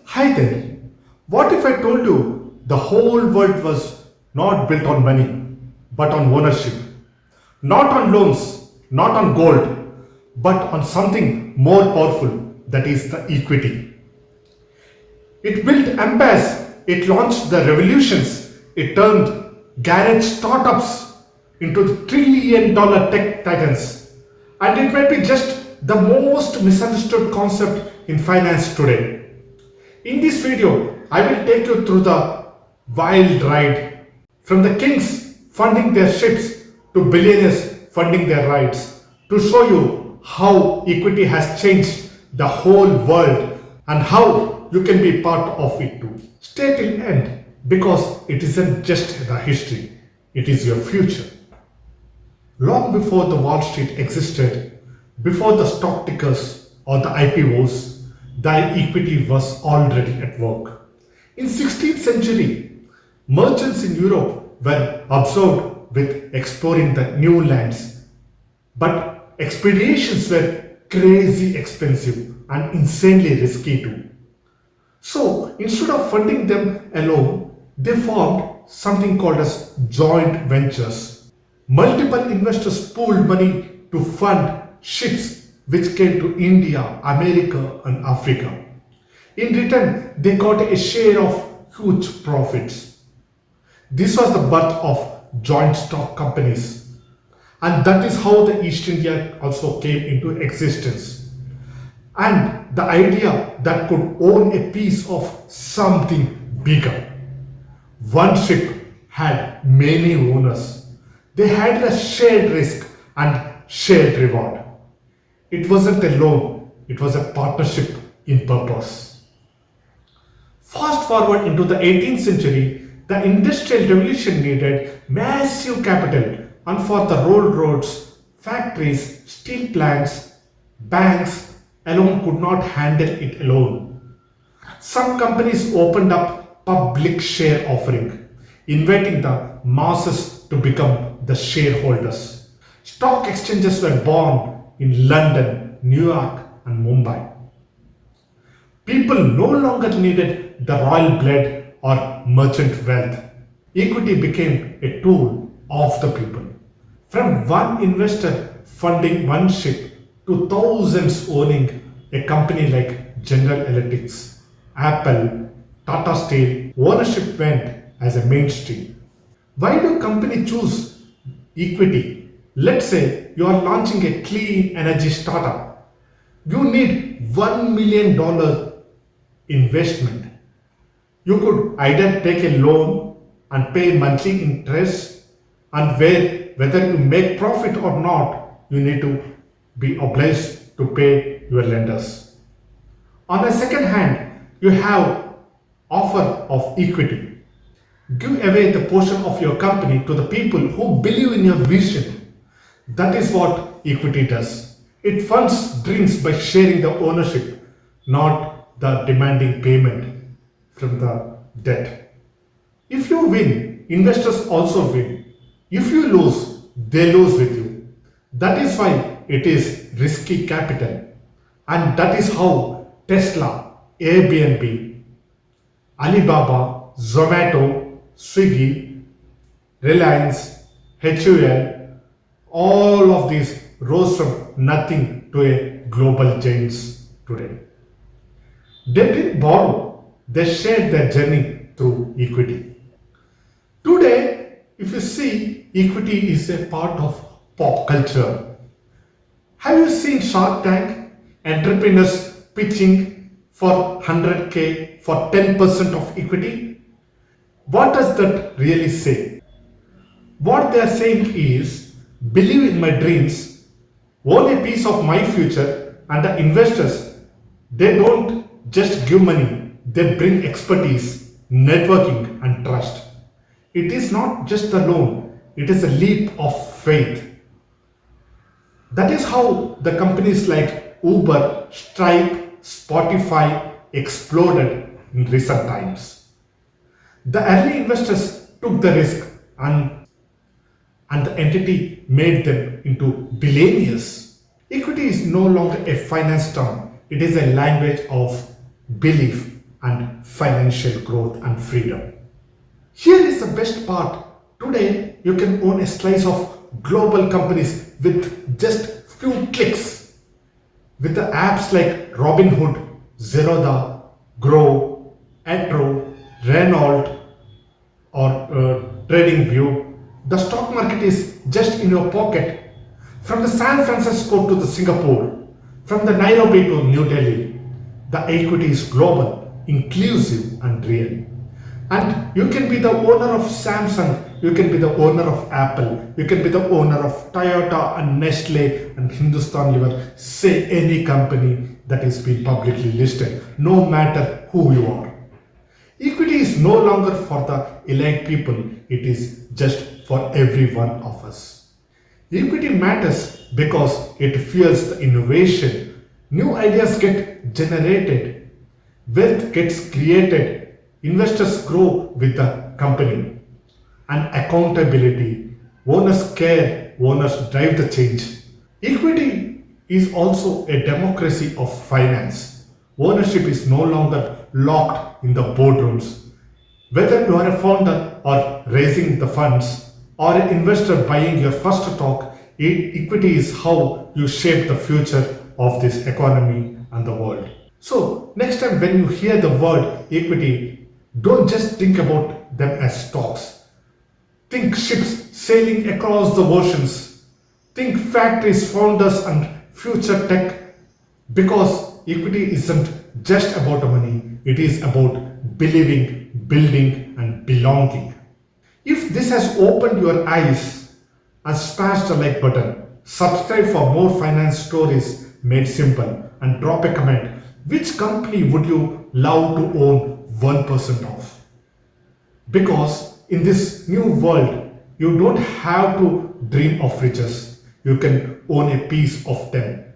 Hi there. What if I told you the whole world was not built on money, but on ownership? Not on loans, not on gold, but on something more powerful, that is the equity. It built empires, it launched the revolutions, it turned garage startups into the trillion-dollar tech titans. And it might be just the most misunderstood concept in finance today. In this video, I will take you through the wild ride from the kings funding their ships to billionaires funding their rides to show you how equity has changed the whole world and how you can be part of it too. Stay till end because it isn't just the history, it is your future. Long before the Wall Street existed, before the stock tickers or the IPOs, the equity was already at work. In 16th century, merchants in Europe were absorbed with exploring the new lands, but expeditions were crazy expensive and insanely risky too. So instead of funding them alone, they formed something called as joint ventures. Multiple investors pooled money to fund ships which came to India, America, and Africa. In return, they got a share of huge profits. This was the birth of joint stock companies, and that is how the East India also came into existence. And the idea that could own a piece of something bigger. One ship had many owners. They had a shared risk and shared reward. It wasn't a loan, it was a partnership in purpose. Fast forward into the 18th century, the Industrial Revolution needed massive capital, and for the railroads, factories, steel plants, banks alone could not handle it alone. Some companies opened up public share offering, inviting the masses to become the shareholders. Stock exchanges were born in London, New York, and Mumbai. People no longer needed the royal blood or merchant wealth. Equity became a tool of the people. From one investor funding one ship to thousands owning a company like General Electric, Apple, Tata Steel, ownership went as a mainstream. Why do companies choose equity? Let's say you are launching a clean energy startup. You need $1 million investment. You could either take a loan and pay monthly interest, and whether you make profit or not, you need to be obliged to pay your lenders. On the second hand, you have offer of equity. Give away the portion of your company to the people who believe in your vision. That is what equity does. It funds dreams by sharing the ownership, not the demanding payment from the debt. If you win, investors also win. If you lose, they lose with you. That is why it is risky capital. And that is how Tesla, Airbnb, Alibaba, Zomato, Swiggy, Reliance, HUL, all of these rose from nothing to a global giants today. They didn't borrow, they shared their journey through equity. Today, if you see, equity is a part of pop culture. Have you seen Shark Tank? Entrepreneurs pitching for 100k for 10% of equity? What does that really say? What they are saying is believe in my dreams, own a piece of my future, and the investors, they don't just give money, they bring expertise, networking, and trust. It is not just a loan, it is a leap of faith. That is how the companies like Uber, Stripe, Spotify exploded in recent times. The early investors took the risk and the entity made them into billionaires. Equity is no longer a finance term, it is a language of belief and financial growth and freedom. Here is the best part. Today, you can own a slice of global companies with just few clicks. With the apps like Robinhood, Zerodha, Grow, Atro, Renault, or TradingView, the stock market is just in your pocket. From the San Francisco to the Singapore, from the Nairobi to New Delhi, the equity is global, inclusive, and real. And you can be the owner of Samsung, you can be the owner of Apple, you can be the owner of Toyota and Nestle and Hindustan Liver, say any company that is being publicly listed, no matter who you are. Equity is no longer for the elite people, it is just for every one of us. Equity matters because it fuels the innovation. New ideas get generated, wealth gets created, investors grow with the company, and accountability. Owners care, owners drive the change. Equity is also a democracy of finance. Ownership is no longer locked in the boardrooms. Whether you are a founder or raising the funds or an investor buying your first stock, equity is how you shape the future of this economy and the world. So, next time when you hear the word equity, don't just think about them as stocks. Think ships sailing across the oceans. Think factories, founders, and future tech. Because equity isn't just about money, it is about believing, building, and belonging. If this has opened your eyes and smash the like button, subscribe for more finance stories made simple, and drop a comment. Which company would you love to own 1% of? Because in this new world, you don't have to dream of riches. You can own a piece of them.